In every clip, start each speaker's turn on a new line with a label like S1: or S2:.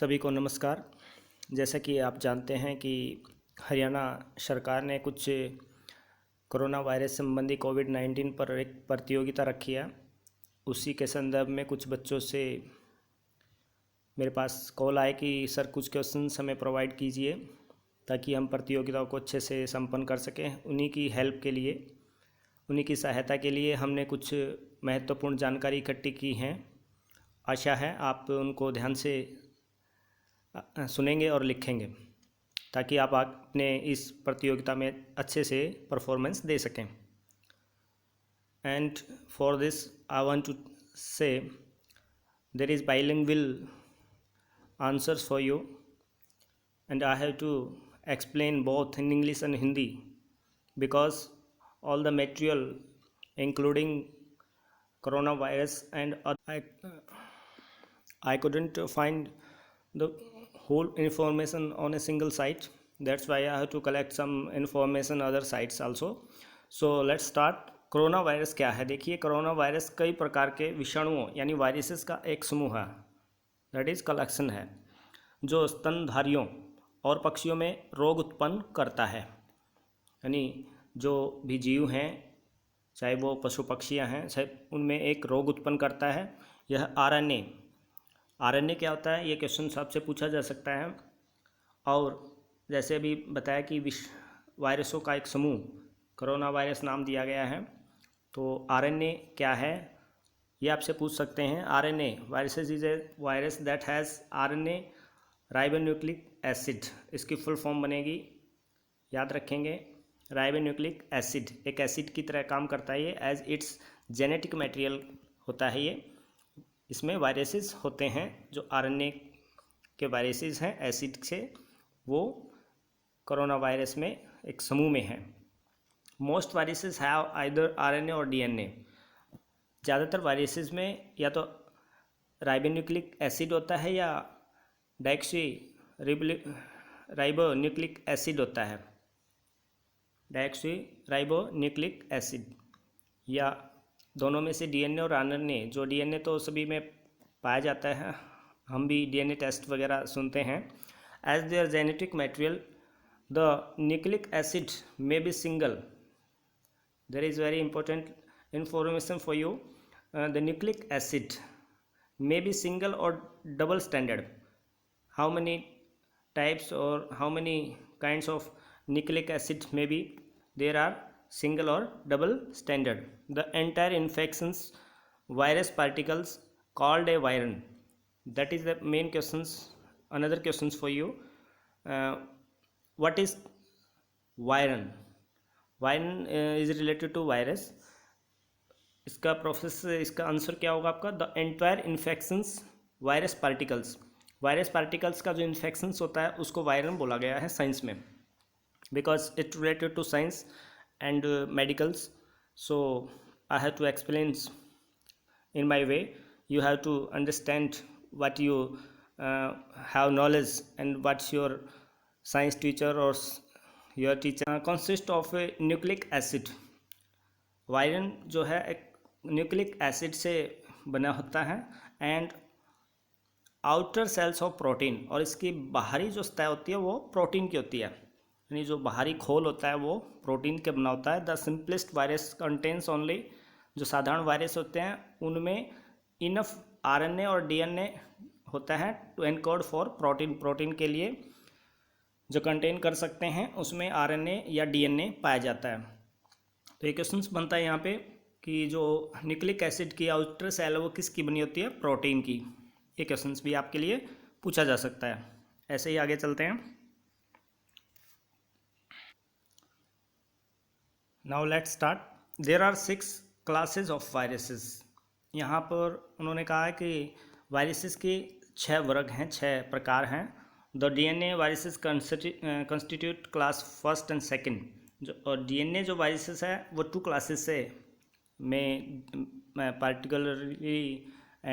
S1: सभी को नमस्कार। जैसा कि आप जानते हैं कि हरियाणा सरकार ने कुछ कोरोना वायरस संबंधी कोविड-19 पर एक प्रतियोगिता रखी है। उसी के संदर्भ में कुछ बच्चों से मेरे पास कॉल आए कि सर कुछ क्वेश्चंस हमें प्रोवाइड कीजिए ताकि हम प्रतियोगिता को अच्छे से संपन्न कर सकें। उन्हीं की हेल्प के लिए, उन्हीं की सहायता के लिए हमने कुछ महत्वपूर्ण जानकारी इकट्ठी की हैं। आशा है आप उनको ध्यान से सुनेंगे और लिखेंगे ताकि आप अपने इस प्रतियोगिता में अच्छे से परफॉर्मेंस दे सकें। And for this I want to say there is bilingual answers for you and I have to explain both in English and Hindi because all the material including coronavirus and I couldn't find the whole information on a single site. That's why I have to collect some information other sites also. So let's start. Corona virus क्या है? देखिए, corona virus कई प्रकार के विषाणुओं यानी viruses का एक समूह है, दैट इज़ कलेक्शन है, जो स्तनधारियों और पक्षियों में रोग उत्पन्न करता है। यानी जो भी जीव हैं, चाहे वो पशु पक्षियाँ हैं, चाहे उनमें एक रोग उत्पन्न करता है। यह आरएनए क्या होता है, ये क्वेश्चन आपसे पूछा जा सकता है। और जैसे अभी बताया कि वायरसों का एक समूह कोरोना वायरस नाम दिया गया है, तो आरएनए क्या है ये आपसे पूछ सकते हैं। RNA viruses is a virus that has RNA ribonucleic acid, इसकी फुल फॉर्म बनेगी, याद रखेंगे, राइबोन्यूक्लिक एसिड। एक एसिड की तरह काम करता है ये, एज इट्स जेनेटिक मटेरियल होता है ये। इसमें वायरसेस होते हैं जो आरएनए के वायरसेस हैं एसिड से, वो कोरोना वायरस में एक समूह में है। Most viruses have either RNA और डीएनए। ज़्यादातर वायरसेस में या तो राइबोन्यूक्लिक एसिड होता है या डायऑक्सी राइबोन्यूक्लिक एसिड होता है, डायऑक्सी राइबोन्यूक्लिक एसिड, या दोनों में से डीएनए और आरएनए। जो डीएनए तो सभी में पाया जाता है, हम भी डीएनए टेस्ट वगैरह सुनते हैं। As their genetic material the nucleic acid may be single, there is very important information for you. The nucleic acid may be single or double stranded. How many types or how many kinds of nucleic acid may be? There are single or double stranded. The entire infections virus particles called a virion. That is the main questions. Another questions for you. What is virion? Virion is related to virus. इसका process, इसका answer क्या होगा आपका? The entire infections virus particles. Virus particles का जो infections होता है उसको वायरन बोला गया है साइंस में, because it related to science and medicals. So I have to explain in my way, you have to understand what you have knowledge and what's your science teacher और your teacher. Consist of a nucleic acid. Virion जो है एक nucleic acid से बना होता है and outer cells of protein, और इसकी बाहरी जो सतह होती है वो प्रोटीन की होती है, यानी जो बाहरी खोल होता है वो प्रोटीन के बना होता है। The simplest virus contains only, जो साधारण वायरस होते हैं उनमें इनफ आरएनए और डीएनए होता है to encode for protein. Protein के लिए जो कंटेन कर सकते हैं उसमें आरएनए या डीएनए पाया जाता है। तो ये क्वेश्चन बनता है यहाँ पे कि जो न्यूक्लिक एसिड की आउटर सेल है वो किसकी बनी होती है? प्रोटीन की। ये क्वेश्चन भी आपके लिए पूछा जा सकता है। ऐसे ही आगे चलते हैं। Now let's start. There are 6 classes of viruses. यहाँ पर उन्होंने कहा है कि वायरसेस के 6 वर्ग हैं, 6 प्रकार हैं। The DNA viruses constitute class first and second. जो और डीएनए जो वायरसेस है वो 2 क्लासेस से में पार्टिकुलरली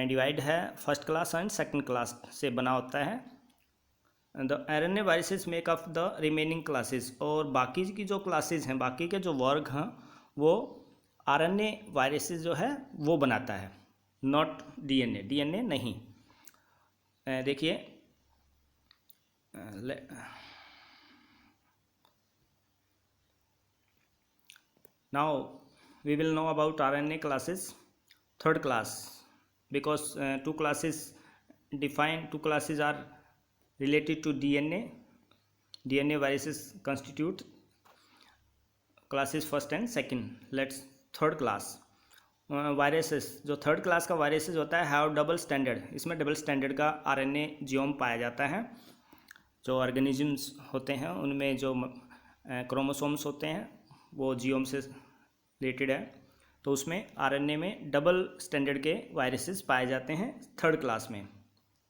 S1: डिवाइड है, first class and second class से बना होता है। The RNA viruses make up the remaining classes. और बाकी की जो क्लासेस हैं, बाकी के जो वर्ग हैं, वो आरएनए वायरसेस जो है वो बनाता है, नॉट डीएनए। डीएनए नहीं। देखिए, now we will know about RNA classes. Third class, because two classes are related to DNA. DNA viruses constitute classes first and second. Let's third class viruses. जो third class का viruses होता है have double standard. इसमें double standard का RNA जियोम पाया जाता है. जो ऑर्गेनिजम्स होते हैं उनमें जो क्रोमोसोम्स होते हैं वो जियोम से रिलेटेड है, तो उसमें आरएनए में डबल स्टैंडर्ड के वायरसेस पाए जाते हैं थर्ड क्लास में.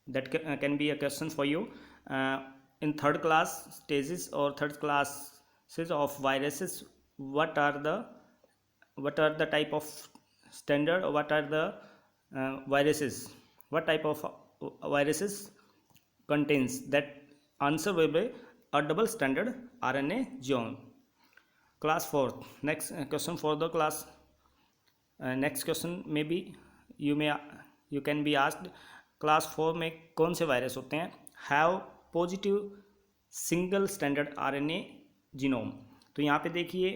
S1: That can be a question for you. In third class stages और third classes of viruses, what are the type of standard, or what are the viruses, what type of viruses contains? That answer will be a double standard RNA genome. Class 4. Next question for the class. Next question maybe you can be asked, class 4 में कौन से virus होते हैं have positive single standard RNA genome? तो यहाँ पे देखिए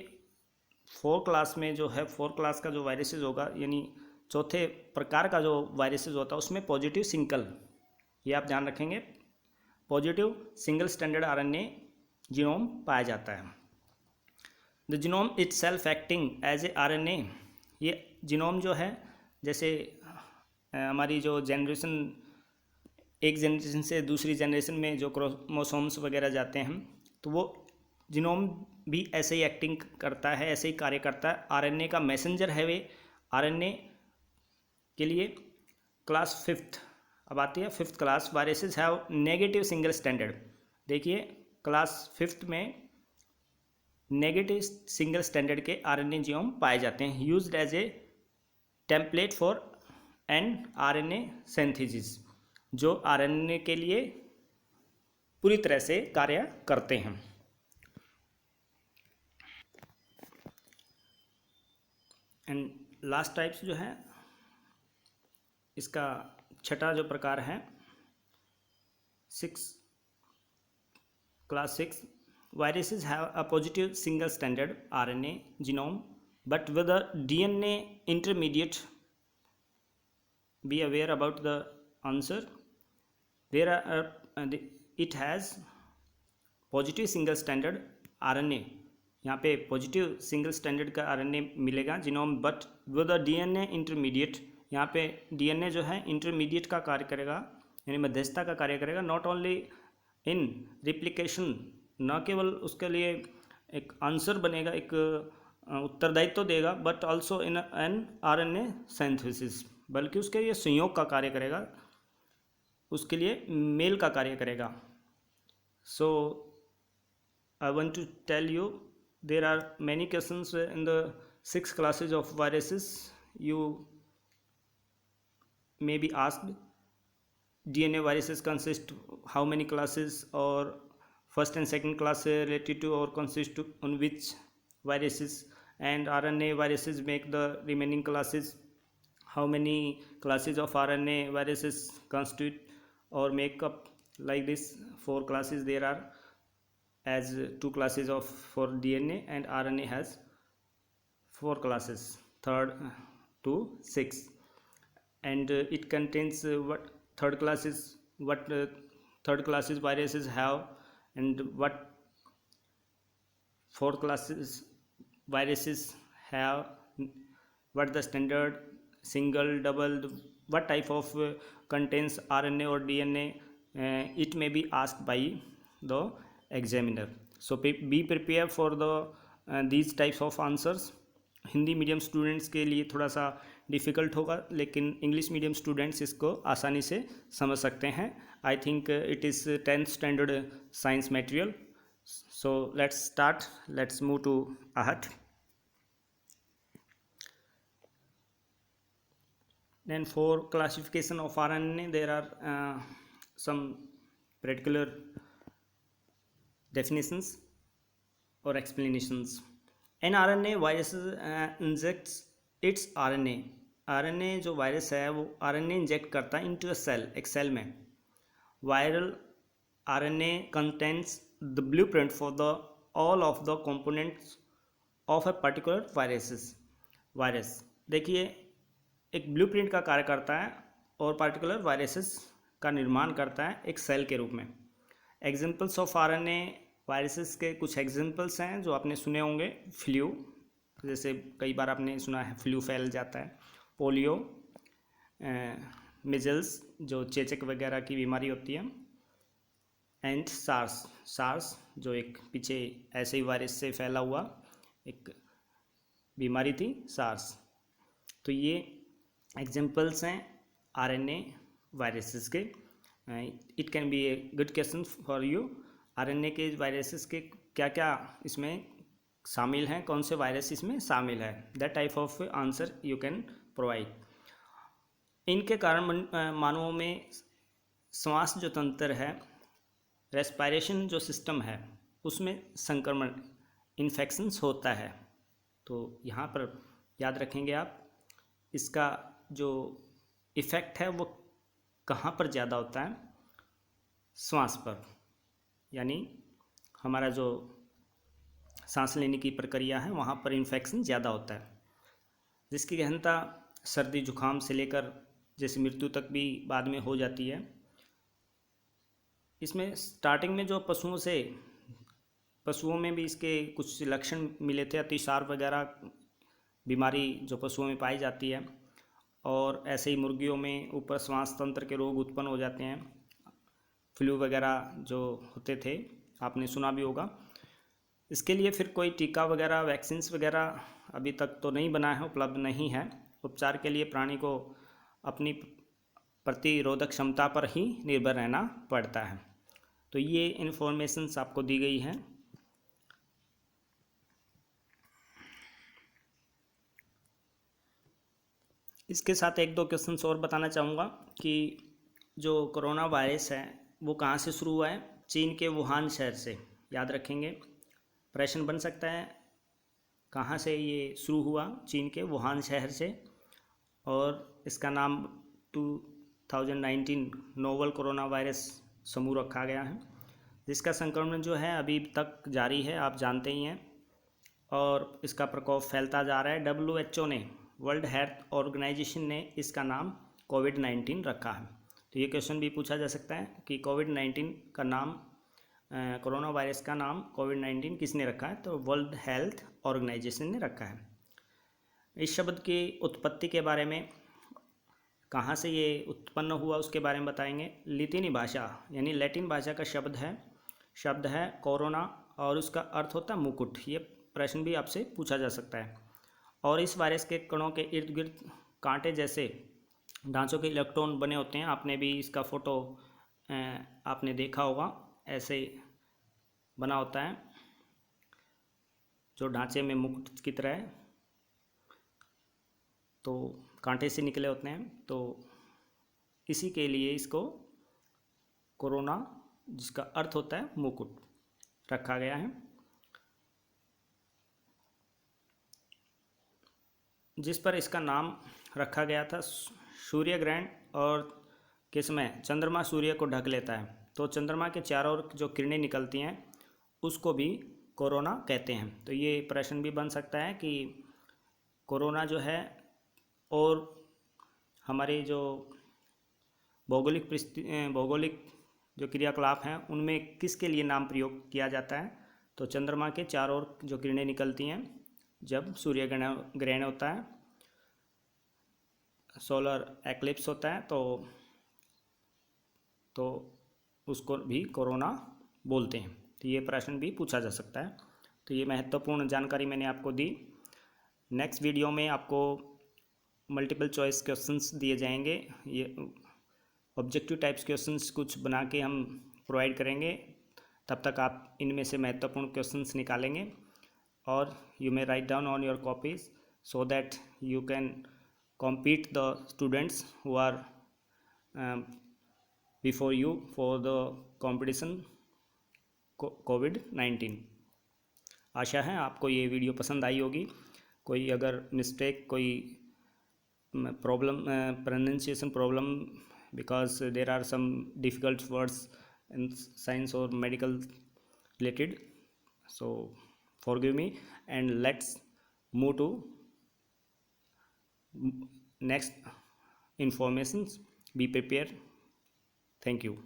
S1: 4 class में जो है 4 क्लास का जो वायरसेस होगा, यानी चौथे प्रकार का जो वायरसेस होता है उसमें पॉजिटिव सिंगल, ये आप ध्यान रखेंगे, positive single standard RNA genome पाया जाता है. The genome itself acting as a RNA. ये जीनोम जो है, जैसे हमारी जो जनरेशन, एक जनरेशन से दूसरी जनरेशन में जो क्रोमोसोम्स वगैरह जाते हैं, तो वो जीनोम भी ऐसे ही एक्टिंग करता है, ऐसे ही कार्य करता है. आरएनए का मैसेंजर है वे. आरएनए के लिए क्लास 5 अब आती है 5th class. Viruses have negative single standard. देखिए क्लास 5th में नेगेटिव सिंगल स्टैंडर्ड के आरएनए जीनोम पाए जाते हैं, used as a template for an RNA synthesis, जो आरएनए के लिए पूरी तरह से कार्य करते हैं. एंड लास्ट टाइप्स जो है, इसका छठा जो प्रकार है 6 class 6. Viruses have a positive single standard RNA genome but with a DNA intermediate. Be aware about the answer. There are it has positive single standard RNA. यहाँ पे पॉजिटिव सिंगल स्टैंडर्ड का आरएनए मिलेगा genome, but with a DNA intermediate. यहाँ पे DNA जो है intermediate का कार्य करेगा, यानी मध्यस्थता का कार्य करेगा. नॉट ओनली इन रिप्लिकेशन, न केवल उसके लिए एक आंसर बनेगा, एक उत्तरदायित्व तो देगा, but also in an RNA synthesis, बल्कि उसके लिए संयोग का कार्य करेगा, उसके लिए मेल का कार्य करेगा. So I want to tell you, there are many questions in the 6 classes of viruses. You may be asked, DNA viruses consist how many classes, or first and second class related to or consist to on which viruses, and RNA viruses make the remaining classes. How many classes of RNA viruses constitute or make up? Like this 4 classes there are, as 2 classes of for DNA, and RNA has 4 classes, 3rd to 6, and it contains what third classes, what third classes viruses have, and what 4 classes viruses have, what the standard single, double, what type of contains RNA or DNA. It may be asked by the examiner. So be prepared for the these types of answers. Hindi medium students के लिए थोड़ा सा difficult होगा, लेकिन English medium students इसको आसानी से समझ सकते हैं. I think it is 10th standard science material. So let's start, let's move to आहट. Then for classification of RNA, there are some particular definitions or explanations. An RNA virus injects its RNA. RNA जो virus है वो RNA inject करता है into a cell, एक cell में. Viral RNA contains the blueprint for the all of the components of a particular virus. देखिए, एक blueprint का कार्य करता है और पार्टिकुलर वायरसेस का निर्माण करता है एक सेल के रूप में। एग्जांपल्स ऑफ RNA वायरसेस के कुछ एग्जांपल्स हैं जो आपने सुने होंगे। फ्लू, जैसे कई बार आपने सुना है फ्लू फैल जाता है। पोलियो, मिजल्स जो चेचक वगैरह की बीमारी होती है। एंड सार्स जो एक पीछे ऐसे ही वायरस से फैला हुआ एक बीमारी थी, सार्स। तो ये एग्जांपल्स हैं RNA वायरसेस के। It can be a good question for you. RNA के वायरसेस के क्या क्या इसमें शामिल हैं, कौन से वायरस इसमें शामिल है, that type of answer you can provide. इनके कारण मानवों में श्वास जो तंत्र है, रेस्पिरेशन जो सिस्टम है, उसमें संक्रमण, इन्फेक्शंस होता है। तो यहाँ पर याद रखेंगे आप, इसका जो इफ़ेक्ट है वो कहाँ पर ज़्यादा होता है, श्वास पर, यानी हमारा जो सांस लेने की प्रक्रिया है वहाँ पर इन्फेक्शन ज़्यादा होता है, जिसकी गहनता सर्दी जुकाम से लेकर जैसे मृत्यु तक भी बाद में हो जाती है। इसमें स्टार्टिंग में जो पशुओं में भी इसके कुछ लक्षण मिले थे, अतिसार वगैरह बीमारी जो पशुओं में पाई जाती है, और ऐसे ही मुर्गियों में ऊपर श्वास तंत्र के रोग उत्पन्न हो जाते हैं। फ्लू वगैरह जो होते थे, आपने सुना भी होगा। इसके लिए फिर कोई टीका वगैरह, वैक्सीन्स वगैरह अभी तक तो नहीं बना है, उपलब्ध नहीं है। उपचार के लिए प्राणी को अपनी प्रतिरोधक क्षमता पर ही निर्भर रहना पड़ता है। तो ये इन्फॉर्मेशंस आपको दी गई हैं। इसके साथ एक दो क्वेश्चंस और बताना चाहूँगा कि जो कोरोना वायरस है वो कहाँ से शुरू हुआ है। चीन के वुहान शहर से। याद रखेंगे, प्रश्न बन सकता है कहाँ से ये शुरू हुआ, चीन के वुहान शहर से। और इसका नाम 2019 नोवल कोरोना वायरस समूह रखा गया है, जिसका संक्रमण जो है अभी तक जारी है, आप जानते ही हैं, और इसका प्रकोप फैलता जा रहा है। WHO ने, वर्ल्ड हेल्थ ऑर्गेनाइजेशन ने इसका नाम कोविड-19 रखा है। तो ये क्वेश्चन भी पूछा जा सकता है कि कोविड-19 का नाम, कोरोना वायरस का नाम कोविड-19 किसने रखा है, तो वर्ल्ड हेल्थ ऑर्गेनाइजेशन ने रखा है। इस शब्द की उत्पत्ति के बारे में, कहाँ से ये उत्पन्न हुआ उसके बारे में बताएंगे। लैटिनी भाषा यानी लैटिन भाषा का शब्द है कोरोना, और उसका अर्थ होता है मुकुट। ये प्रश्न भी आपसे पूछा जा सकता है। और इस वायरस के कणों के इर्द गिर्द कांटे जैसे ढांचों के इलेक्ट्रॉन बने होते हैं। आपने भी इसका फोटो आपने देखा होगा, ऐसे बना होता है जो ढांचे में मुकुट की तरह है, तो कांटे से निकले होते हैं। तो इसी के लिए इसको कोरोना, जिसका अर्थ होता है मुकुट, रखा गया है। जिस पर इसका नाम रखा गया था, सूर्य ग्रहण और के समय चंद्रमा सूर्य को ढक लेता है, तो चंद्रमा के चारों ओर जो किरणें निकलती हैं उसको भी कोरोना कहते हैं। तो ये प्रश्न भी बन सकता है कि कोरोना जो है, और हमारे जो भौगोलिक जो क्रियाकलाप हैं उनमें किसके लिए नाम प्रयोग किया जाता है, तो चंद्रमा के चारों ओर जो किरणें निकलती हैं जब सूर्य ग्रहण होता है, सोलर एक्लिप्स होता है, तो उसको भी कोरोना बोलते हैं। तो ये प्रश्न भी पूछा जा सकता है। तो ये महत्वपूर्ण जानकारी मैंने आपको दी। नेक्स्ट वीडियो में आपको मल्टीपल चॉइस क्वेश्चंस दिए जाएंगे। ये ऑब्जेक्टिव टाइप्स क्वेश्चंस कुछ बना के हम प्रोवाइड करेंगे। तब तक आप इनमें से महत्वपूर्ण क्वेश्चंस निकालेंगे, और you may write down on your copies so that you can compete the students who are before you for the competition COVID-19। आशा है आपको ये वीडियो पसंद आई होगी। कोई अगर मिस्टेक, कोई problem, pronunciation problem, because there are some difficult words in science or medical related. So forgive me, and let's move to next informations. Be prepared. Thank you.